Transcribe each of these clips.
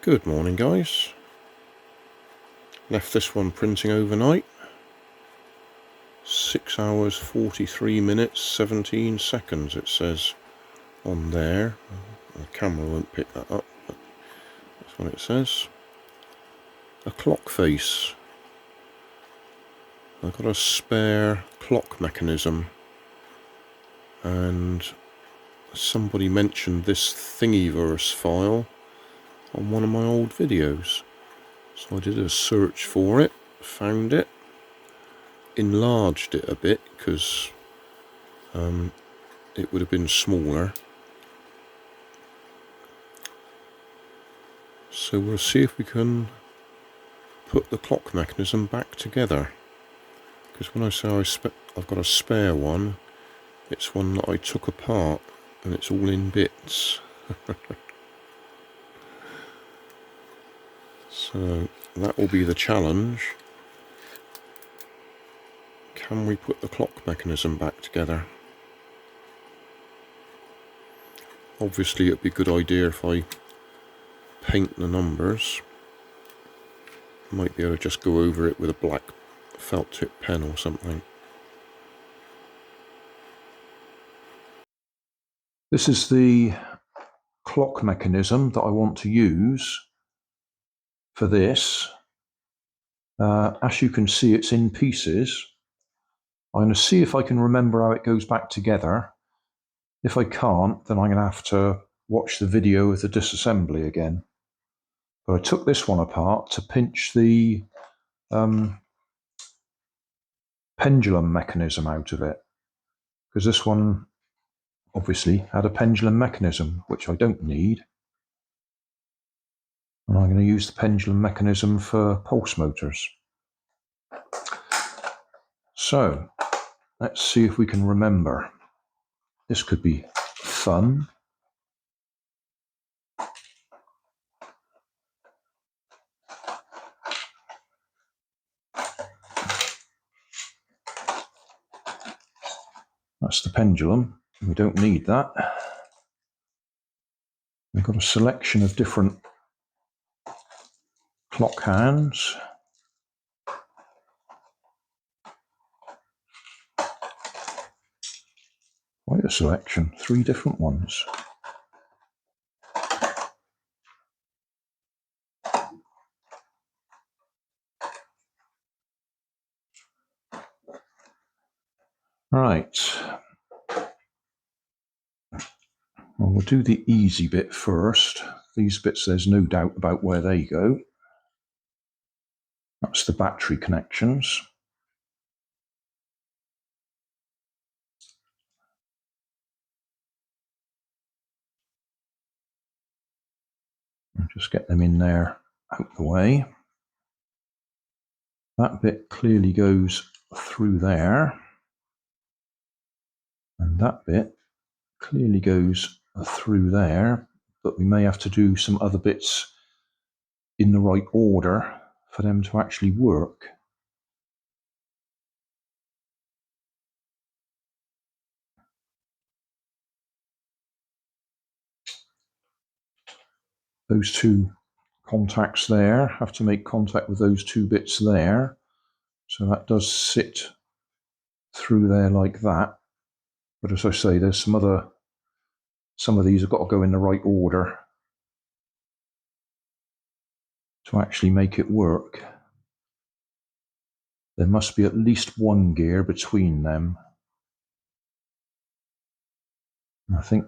Good morning, guys. Left this one printing overnight. 6 hours 43 minutes 17 seconds it says on there. The camera won't pick that up, but that's what it says. A clock face. I've got a spare clock mechanism, and somebody mentioned this Thingiverse file on one of my old videos. So I did a search for it, found it, enlarged it a bit because it would have been smaller. So we'll see if we can put the clock mechanism back together. Because when I say I've got a spare one, it's one that I took apart and it's all in bits. So that will be the challenge. Can we put the clock mechanism back together? Obviously it'd be a good idea if I paint the numbers. Might be able to just go over it with a black felt tip pen or something. This is the clock mechanism that I want to use for this. As you can see, it's in pieces. I'm going to see if I can remember how it goes back together. If I can't, then I'm going to have to watch the video of the disassembly again. But I took this one apart to pinch the pendulum mechanism out of it, because this one obviously had a pendulum mechanism, which I don't need. And I'm going to use the pendulum mechanism for pulse motors. So let's see if we can remember. This could be fun. That's the pendulum. We don't need that. We've got a selection of different clock hands. Quite a selection, 3 different ones. Right. Well, we'll do the easy bit first. These bits, there's no doubt about where they go. That's the battery connections. I'll just get them in there, out the way. That bit clearly goes through there. And that bit clearly goes through there, but we may have to do some other bits in the right order for them to actually work. Those 2 contacts there have to make contact with those 2 bits there. So that does sit through there like that. But as I say, there's some of these have got to go in the right order to actually make it work. There must be at least 1 gear between them. I think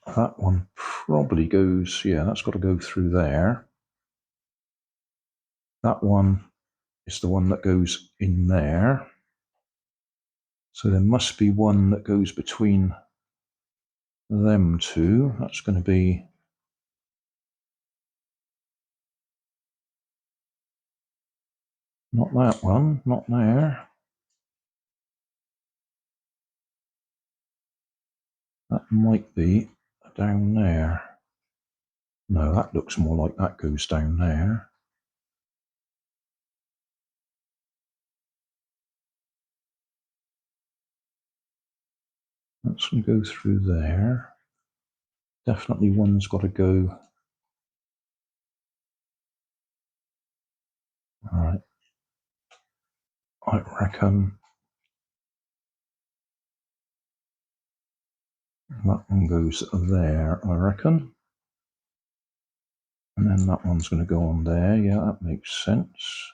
that one probably goes, yeah, that's got to go through there. That one is the one that goes in there. So there must be one that goes between them 2. That's going to be not that one, not there. That might be down there. No, that looks more like that goes down there. That's going to go through there. Definitely one's got to go. All right. I reckon that one goes there, I reckon. And then that one's going to go on there. Yeah, that makes sense.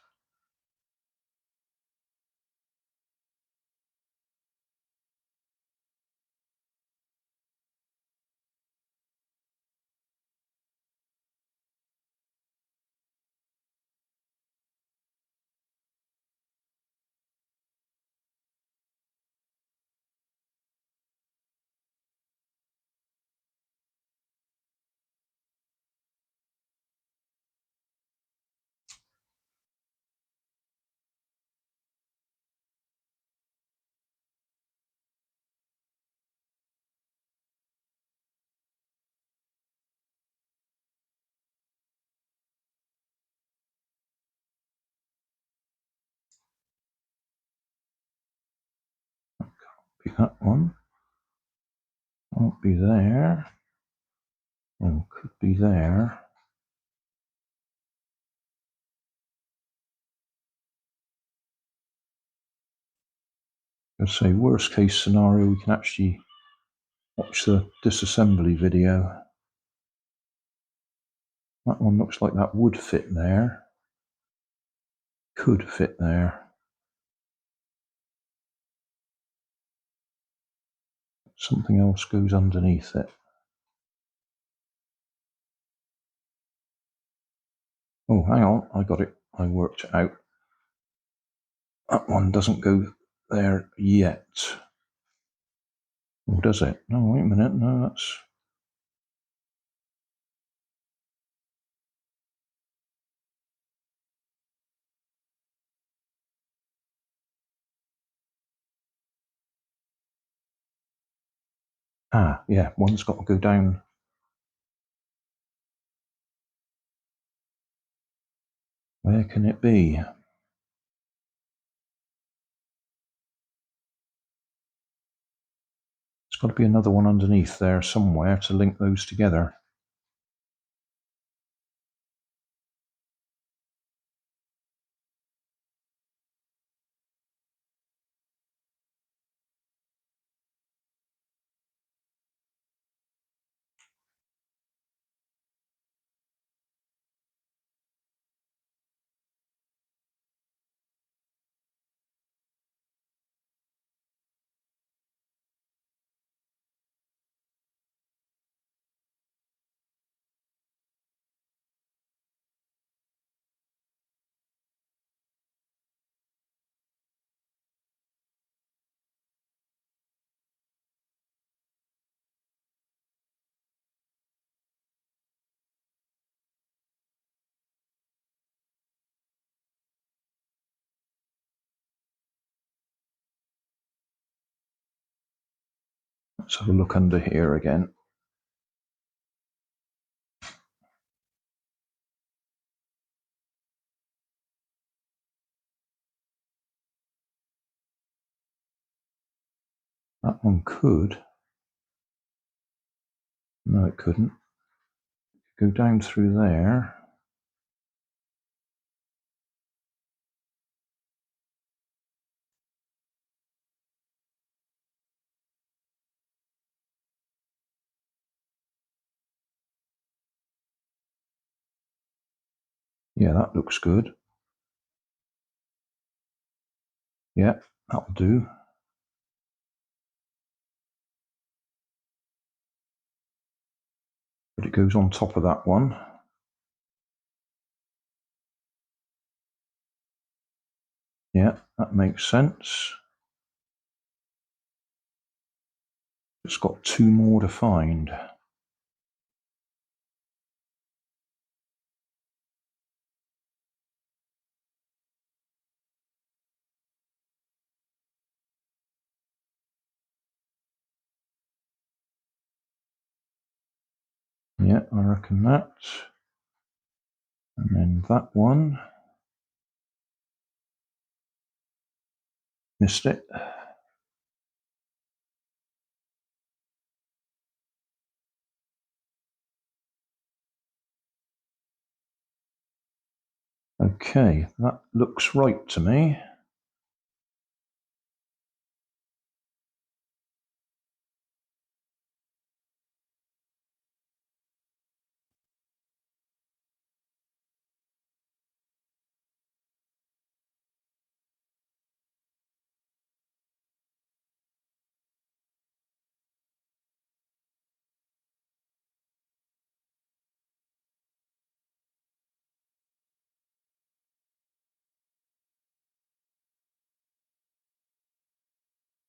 Be that one. Won't be there. Oh, could be there. Let's say worst case scenario, we can actually watch the disassembly video. That one looks like that would fit there. Could fit there. Something else goes underneath it. Oh, hang on, I got it. I worked it out. That one doesn't go there yet. Or does it? No, wait a minute. No, that's... Ah, yeah, one's got to go down. Where can it be? There's got to be another one underneath there somewhere to link those together. Let's have a look under here again. That one could. No, it couldn't. Go down through there. Yeah, that looks good. Yeah, that'll do. But it goes on top of that one. Yeah, that makes sense. It's got two more to find. Yeah, I reckon that. And then that one. Missed it. Okay, that looks right to me.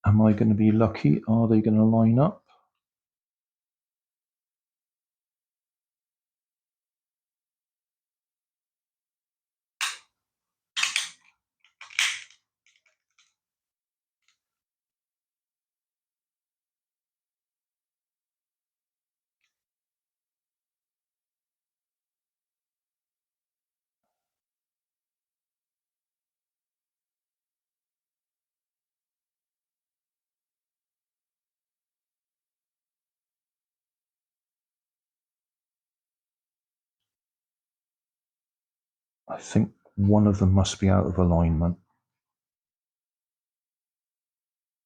Am I going to be lucky? Are they going to line up? I think one of them must be out of alignment.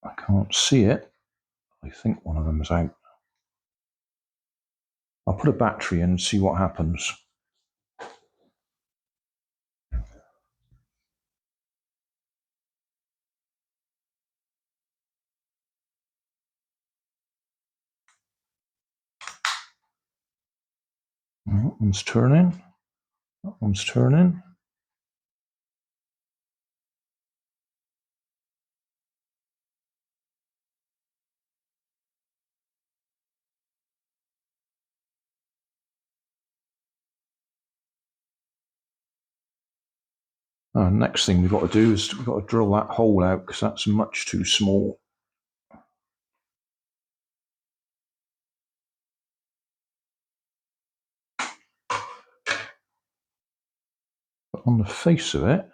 I can't see it. I think one of them is out. I'll put a battery in and see what happens. That one's turning. That one's turning. Next thing we've got to do is we've got to drill that hole out because that's much too small. But on the face of it,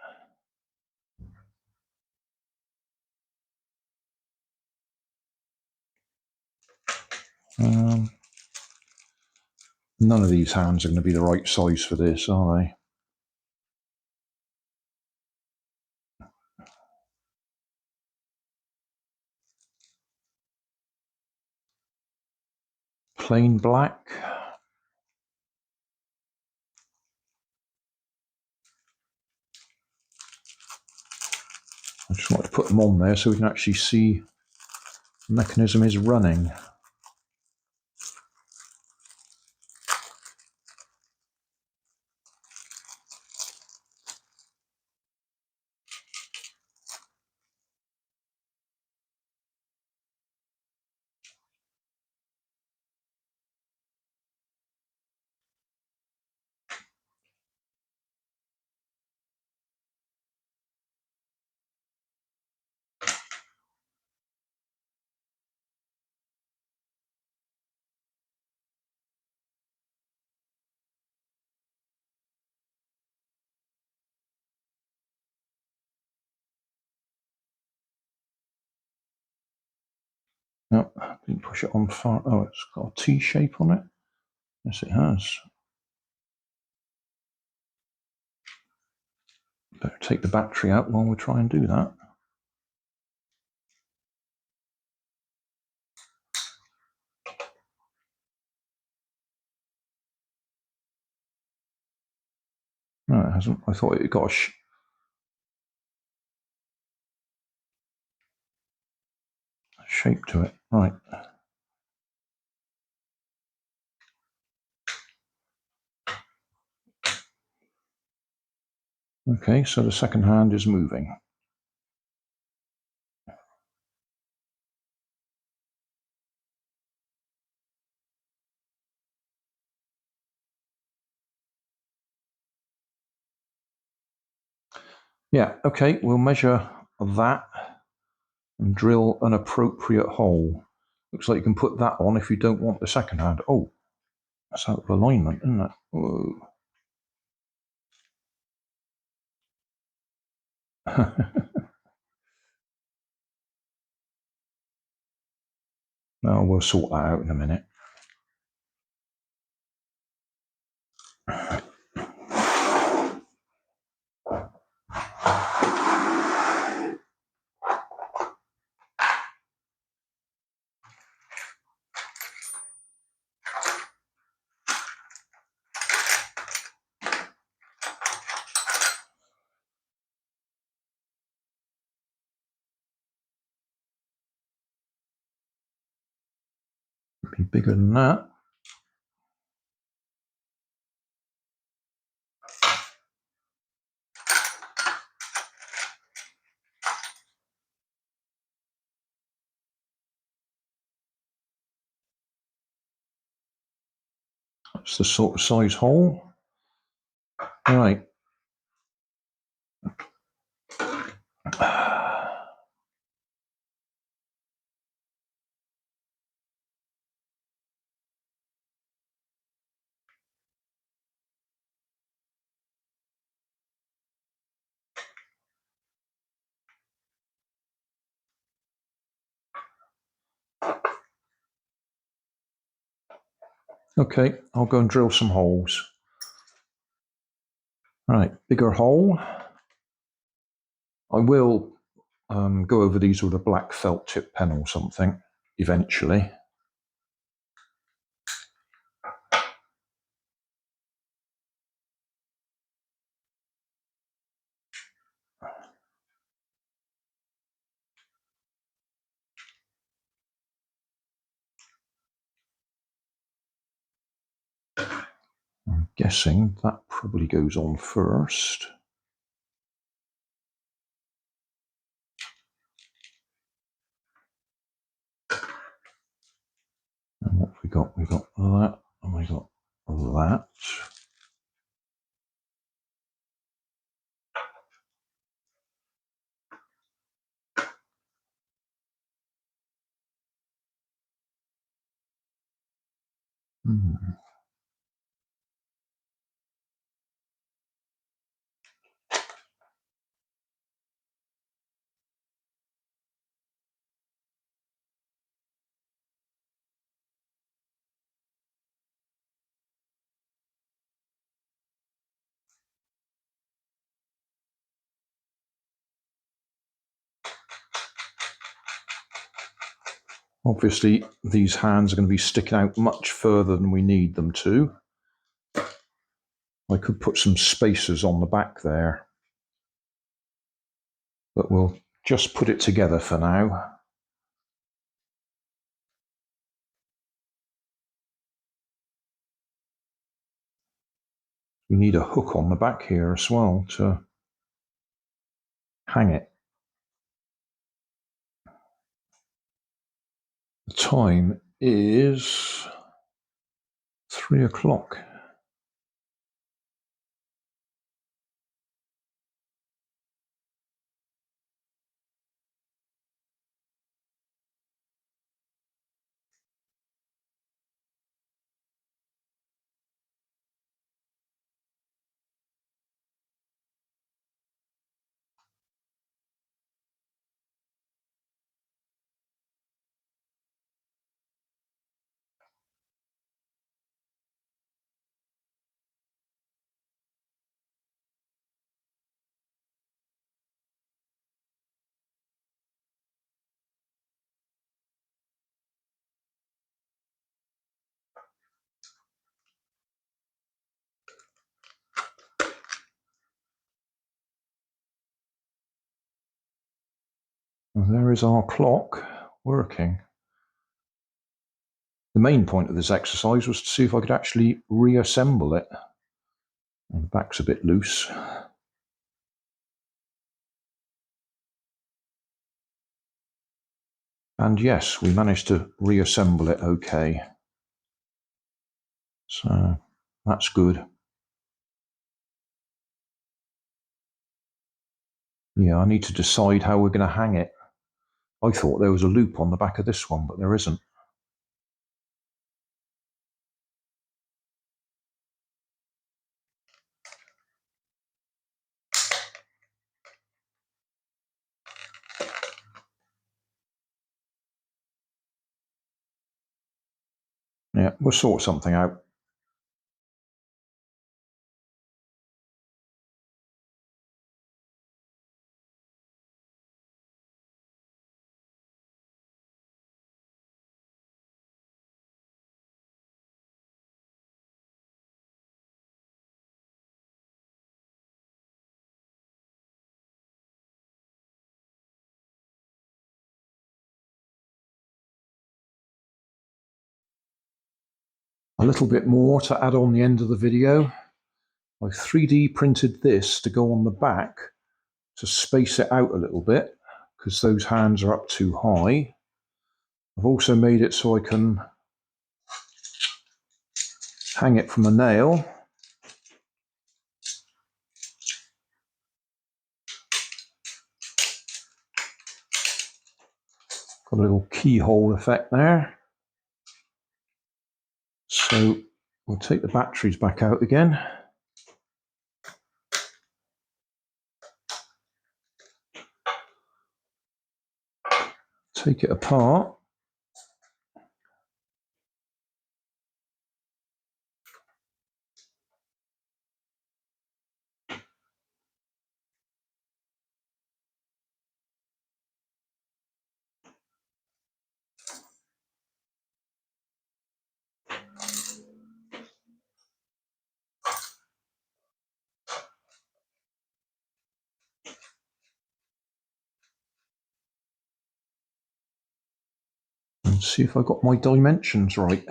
none of these hands are going to be the right size for this, are they? Plain black. I just want to put them on there so we can actually see the mechanism is running. No, didn't push it on far. Oh, it's got a T shape on it. Yes, it has. Better take the battery out while we try and do that. No, it hasn't. I thought it got a shape to it. Right. Okay, so the second hand is moving. Yeah, okay, we'll measure that and drill an appropriate hole. Looks like you can put that on if you don't want the second hand. Oh, that's out of alignment, isn't it? Whoa. No, we'll sort that out in a minute. Be bigger than that. That's the sort of size hole. Right. Okay, I'll go and drill some holes. Right, bigger hole. I will go over these with a black felt tip pen or something eventually. I'm guessing that probably goes on first. And what have we got? We got that, and we got that. Obviously, these hands are going to be sticking out much further than we need them to. I could put some spacers on the back there, but we'll just put it together for now. We need a hook on the back here as well to hang it. The time is 3 o'clock. And there is our clock working. The main point of this exercise was to see if I could actually reassemble it. And the back's a bit loose. And yes, we managed to reassemble it okay. So that's good. Yeah, I need to decide how we're going to hang it. I thought there was a loop on the back of this one, but there isn't. Yeah, we'll sort something out. a little bit more to add on the end of the video. I've 3D printed this to go on the back to space it out a little bit because those hands are up too high. I've also made it so I can hang it from a nail. Got a little keyhole effect there. So we'll take the batteries back out again. Take it apart. And see if I got my dimensions right.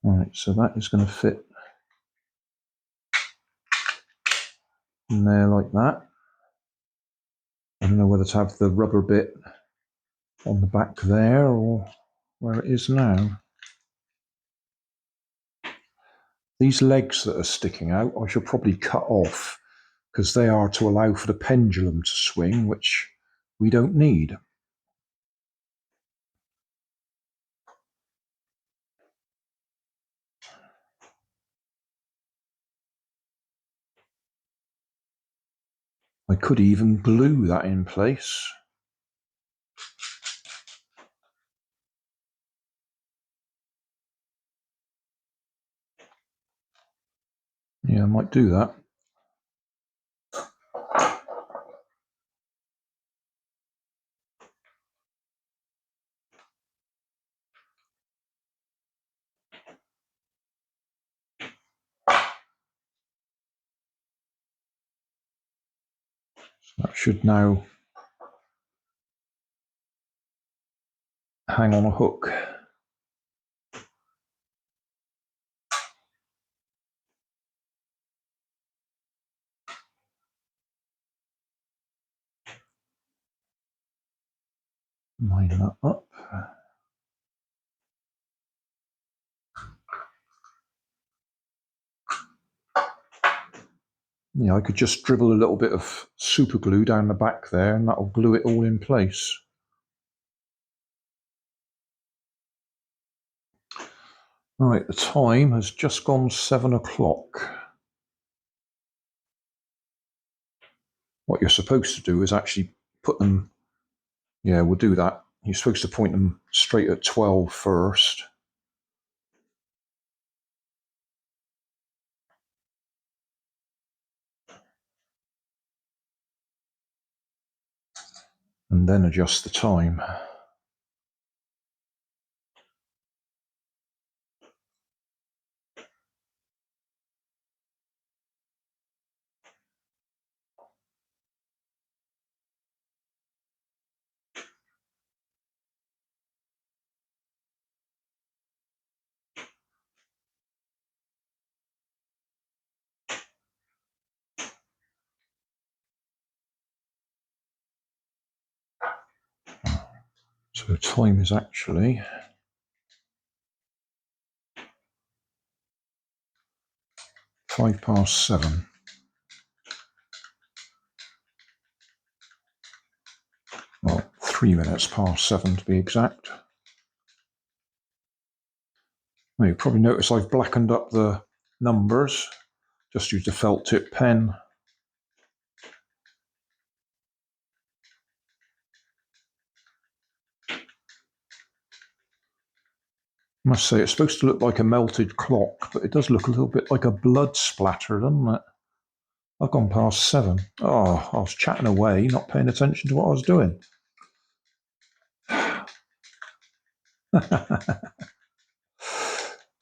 Right, so that is going to fit in there like that. I don't know whether to have the rubber bit on the back there or where it is now. These legs that are sticking out, I should probably cut off because they are to allow for the pendulum to swing, which we don't need. I could even glue that in place. Yeah, I might do that. So that should now hang on a hook. Line that up. Yeah, I could just dribble a little bit of super glue down the back there and that'll glue it all in place. Right, the time has just gone 7 o'clock. What you're supposed to do is actually put them, yeah, we'll do that. You're supposed to point them straight at 12 first. And then adjust the time. So time is actually 7:05. Well, 3 minutes past 7 to be exact. Now, you probably notice I've blackened up the numbers. Just used a felt tip pen. I must say, it's supposed to look like a melted clock, but it does look a little bit like a blood splatter, doesn't it? I've gone past 7. Oh, I was chatting away, not paying attention to what I was doing.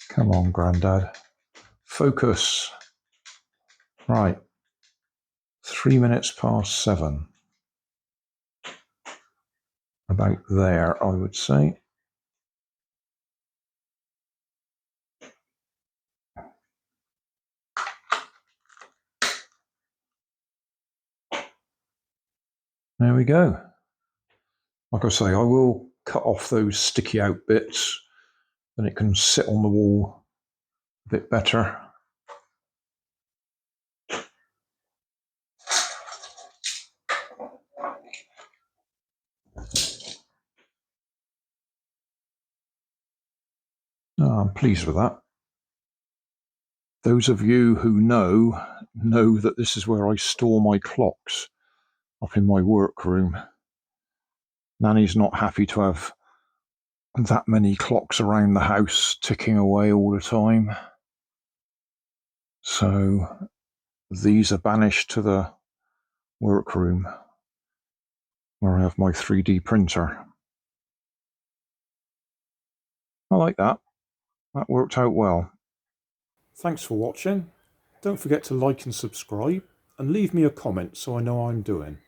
Come on, Grandad. Focus. Right. 3 minutes past 7. About there, I would say. There we go. Like I say, I will cut off those sticky out bits, and it can sit on the wall a bit better. Oh, I'm pleased with that. Those of you who know that this is where I store my clocks, up in my workroom. Nanny's not happy to have that many clocks around the house ticking away all the time. So these are banished to the workroom where I have my 3D printer. I like that. That worked out well. Thanks for watching. Don't forget to like and subscribe, and leave me a comment so I know how I'm doing.